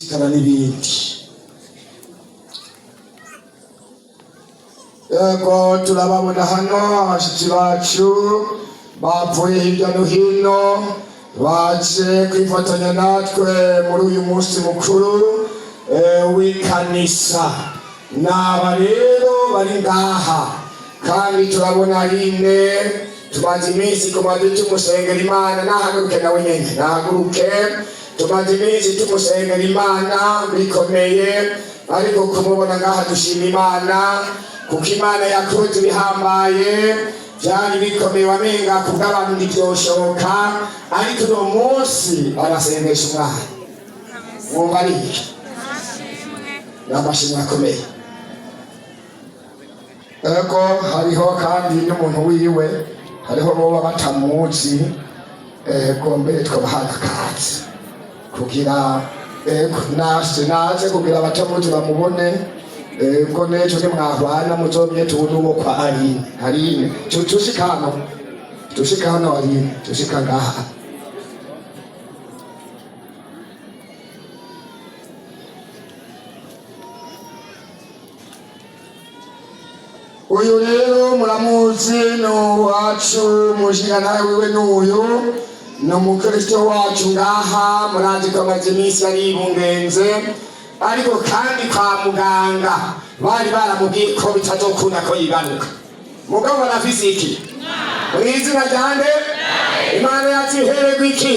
kana n'ibindi. Yego turababona hano abashitsi bacu bavuye hirya no hino baje kwifatanya natwe muri uyu munsi mukuru w'ikanisa. Naba rero bari ngaha kandi turabona rimwe tumaze iminsi tumaze tumusengera Imana. Nahaguruke nawe nyene nahaguruke. Tumaze iminsi tumusengera Imana bikomeye, ariko kumubona ngaha dushima Imana kuko Imana yakoze ibihambaye byari bikomeye, wamenga kubw'abantu ntibyoshoboka, ariko uno munsi arasengesha Umwana. Mwumva ari iki? N'amashimwe akomeye. Ego hariho kandi n'umuntu wiwe, hariho boba batamuzi, ego mbere twabahaye akazi kugira naze kugira abatamuzi bamubone. Ubwo n'ejo nimwahwana muzomye tubone uwo kwa Aline. Tushika hano Aline, tushika ngaha. Uyu rero muramuzi ni uwacu, mushingana wiwe n'uyu ni umukristo wacu ngaha. Murazi ko amaze iminsi ari ibungenze, ariko kandi kwa muganga bari baramubwiye ko bitazokunda ko yibanuka. Mugabo barafise iki? Mw'izina ryande Imana yacu ihererwe iki?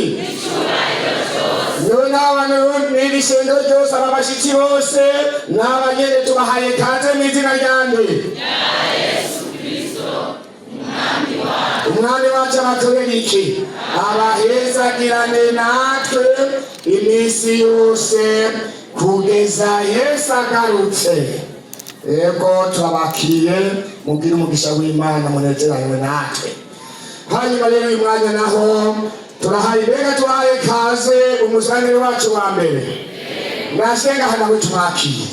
None abantu n'iri shengero ryose, aba bashitsi bose n'abanyene tubahaye kaze mw'izina ryande Umwami wacu abakorera iki? Abahezagirane natwe iminsi yose kugeza Yesu agarutse. Ego turabakiriye, mubwire umugisha w'Imana, munezeranywe natwe. Hanyuma rero uyu mwanya naho turahaye mbega tuhaye kaze umusanire wacu wa mbere. Nasenga hanawe tumwakire.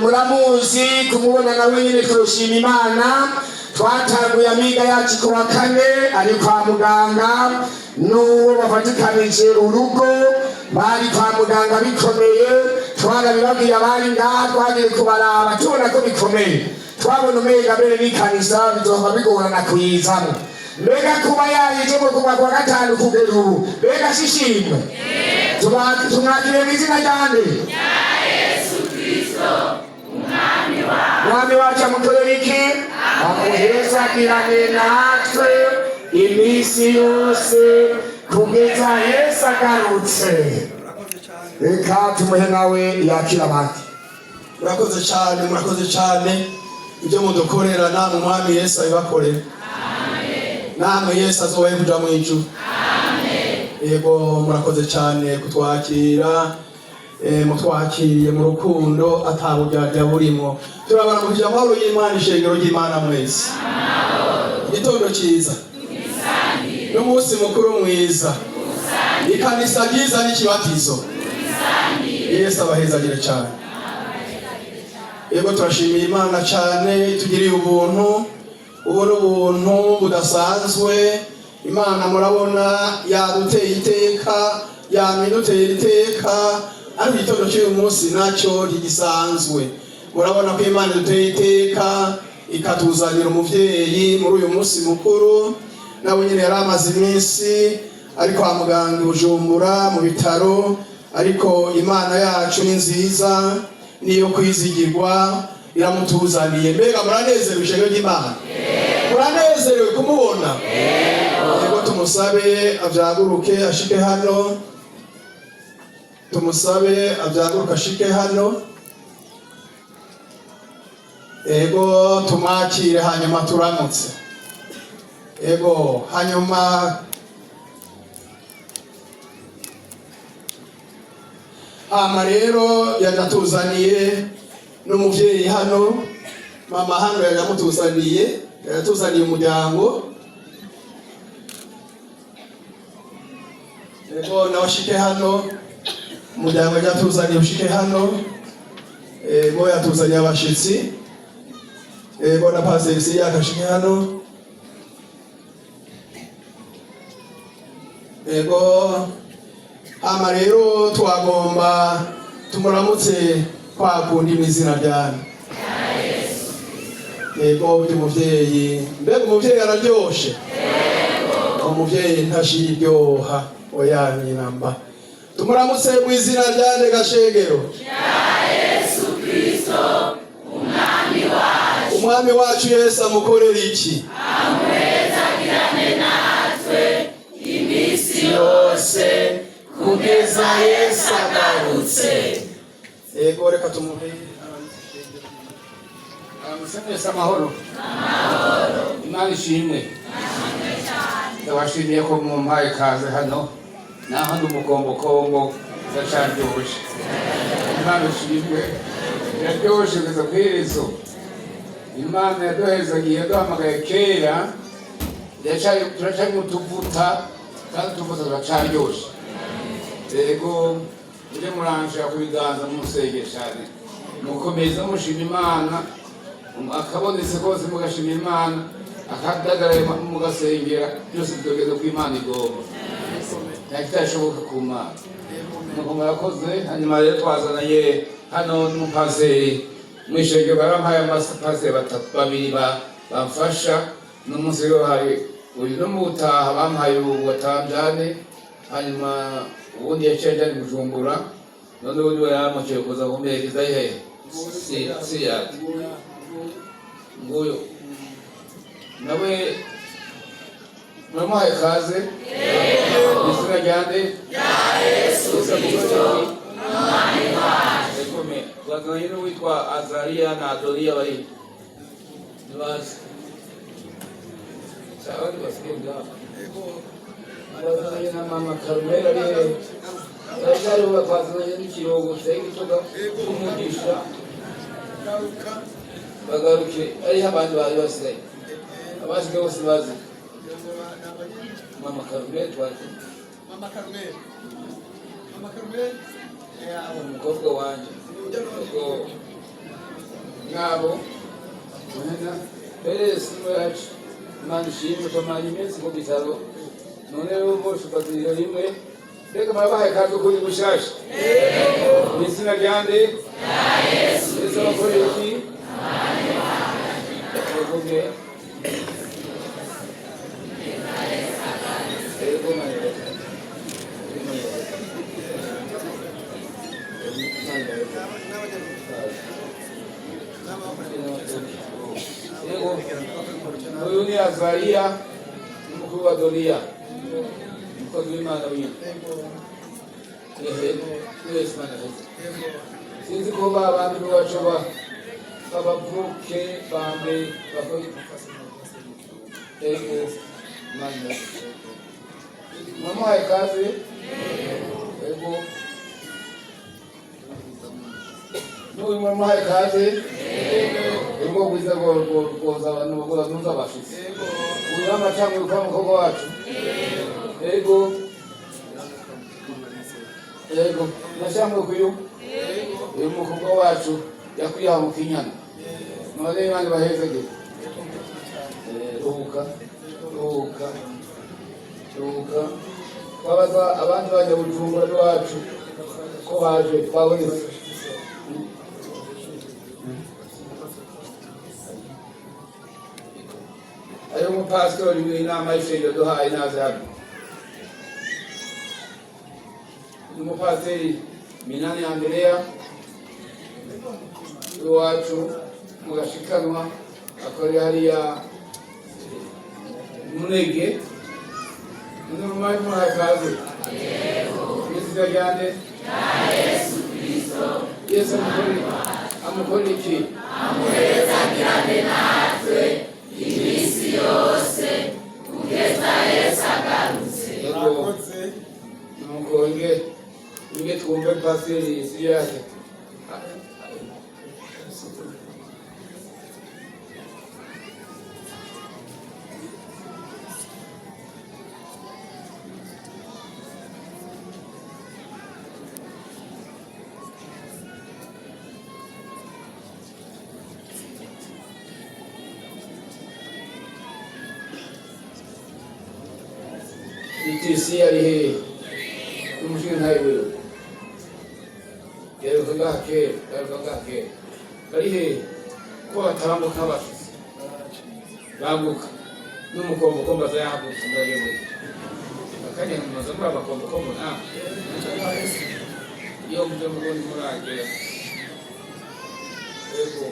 Muramuzi kumubona nawe nyine turushima Imana. Twatanguye amiga yacu ku wa kane ari kwa muganga, n'uwo bafatikanije urugo bari kwa muganga bikomeye. Twarabibabwiye abari ngaha, twagiye kubaraba tubona ko bikomeye. Twabona umenga mbere n'ikanisa bizohava bigorana kuyizamo. Mbega kuba yayijemo kuva kwa gatanu kugera ubu, mbega shishimwe. Tumwakire mw'izina ryande Yesu Kristo Umwami wacu amukorera iki? Amuhezagirane natwe iminsi yose kugeza Yesu agarutse. Reka tumuhe nawe yakira abandi. Murakoze cyane ibyo mudukorera, namwe Umwami Yesu abibakorera. Namwe Yesu azobahe kuja mu ijuru. Yego murakoze cyane kutwakira, mutwakiriye mu rukundo ataburyarya burimo. Turabaramukije amahoro y'Imana, ishengero ry'Imana mwese. Igitondo cyiza n'umunsi mukuru mwiza, ikanisa ryiza n'ikibatizo. Yesu abahezagire cyane. Yego turashimiye Imana cyane, tugiriye ubuntu budasanzwe. Imana murabona yaduteye iteka, yamiduteye iteka, ariko igitondo cy'uyu munsi nacyo ntigisanzwe. Murabona ko Imana iduteye iteka ikatuzanira umuvyeyi muri uyu munsi mukuru. Nawe nyine yari amaze iminsi ari kwa muganga i Bujumbura mu bitaro, ariko Imana yacu ni nziza, niyo kwizigirwa, iramutuzaniye. Mbega muranezerewe ishengero ry'Imana? Muranezerewe kumubona? Yego tumusabe avyaguruke ashike hano. Tumusabe avyaguruke ashike hano. Ego tumwakire hanyuma turamutse. Ego hanyuma rero yagatuzaniye n'umuvyeyi hano. Mama hano yagamutuzaniye, yatuzaniye umuryango. Ego nawe ashike hano, umuryango yatuzaniye ushike hano. Ego yatuzaniye abashitsi. Ego na pastor yakashike hano. ego hama rero twagomba tumuramutse kwakunda imizina ryane ego by'umuvyeyi mbega umuvyeyi araryoshe umuvyeyi ntashira iryoha oyanyinamba tumuramutse mu izina ryane Gashegero Yesu Kristo umwami wacu Yesu amukorera iki amwezagirane natwe imisi yose kugeza Yesu agarutse ego reka tumuhe Musemese amahoro Imana ishimwe ndabashimiye ko mumpaye kaze hano naho ndi umukombokombo ndacaryoshye Imana ishimwe iraryoshe kugeza ku iherezo Imana yaduhezagiye yaduhamagaye kera turacari mu tuvuta kandi utuvuta turacaryoshe ego uje muranshira ku biganza mumusenge cane mukomeza mushima Imana akabonetse kose mugashima Imana akadagaraye mugasengera byose bitogeze ku Imana igomba ntakitashoboka ku Mana nuko murakoze hanyuma rero twazananye hano n'umupaseri mw'ishengero barampaye amapaseri babiri bamfasha n'umunsi rero hari uyu no mu butaha bampaye uwatanjane hanyuma ubundi yaciye ajana i Bujumbura none ubundi we yaramukiye kuza kumperekeza hehe si yati nguyo nawe muramuhaye kaze izina ryande Yesu Kristo umwami wacu twazanye n'uwitwa Azariya na Adoniya bari nibazi sawa ntibasigaye ngaho twazanye na mama Karumera ari twazanye n'ikirongo cy'igituga cy'umugisha bagaruke ariho abandi bari basigaye abasigaye bose bazi mama Karumera twari mama Karumera umukobwa wanje ubwo ngabo Perez mwacu Imana ishimwe tumanye iminsi mu bitaro none rero bose ufatira rimwe reka murabahaye kazi kuri bushasha mu izina ryande Yesu Kristo abakorera iki uyu ni Azariya n'umukuru wa Doriya umukozi w'Imana w'ino wese Imana heza sinzi ko babandi bacu babavuke bambe bakora ego Imana mwamuhaye kaze ego n'uyu mwamuhaye kaze urimo bwiza bwoza abantu bagura ntuza bashitse uyu amacamwe kwa mukobwa wacu ego nashamwe kuyu uyu mukobwa wacu yakwiyaha mu Kinyana none Imana bahezege ruhuka twabaza abandi banyabujumbura n'iwacu ko baje twabonetse ayo umupasitori w'inama y'ishengero duhaye naze hano umupasiteri Minani Andrea iwacu mu Gashikanwa akorera hariya Munege n'umwanya muhaye kaze izina ryande Yesu Kristo Yesu amukorera iki amwezagirane natwe imisi yose kugeza Yesu agarutse nuko inge twumve pasiteri isi yake itisi yari hehe n'umushinga ntayo wewe yaruka gake bari hehe ko batambuka bafise baguka n'umukombokombo aza yahagutse ndagewe akanya mumaze muri abakombokombo nawe iyo muje mubundi muragera ego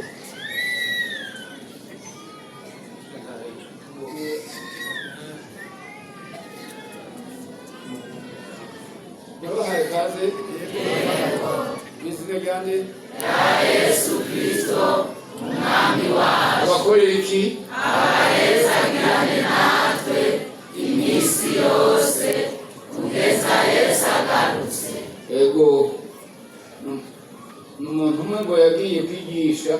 yabahaye kaze izina ryande ya Yesu Kristo umwami wacu abakorera iki abahezagirane natwe iminsi yose kugeza Yesu agarutse. Ego n'umuntu umwe ngo yagiye kwigisha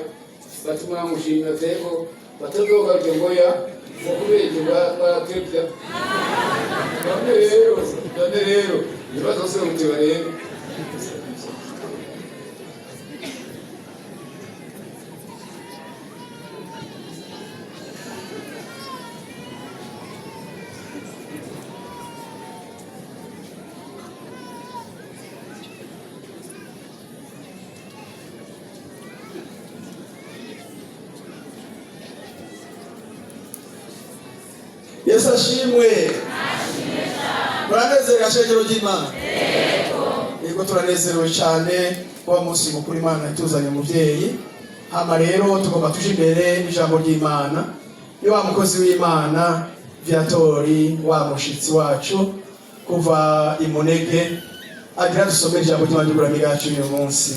batumwamushimira tego batazogaje ngoya ngo kubera baratevya none rero ibibazo se mutiba rero Yesu ashimwe. Muranezerwa shengero ry'Imana. Yego turanezerewe cyane kuba munsi mukuru Imana yatuzanye umuvyeyi. Hama rero tugomba tuje imbere n'ijambo ry'Imana. Yo wa mukozi w'Imana Viatori wa mushitsi wacu kuva imunege agira dusomera ijambo ry'Imana ry'uburamyi bwacu uyu munsi.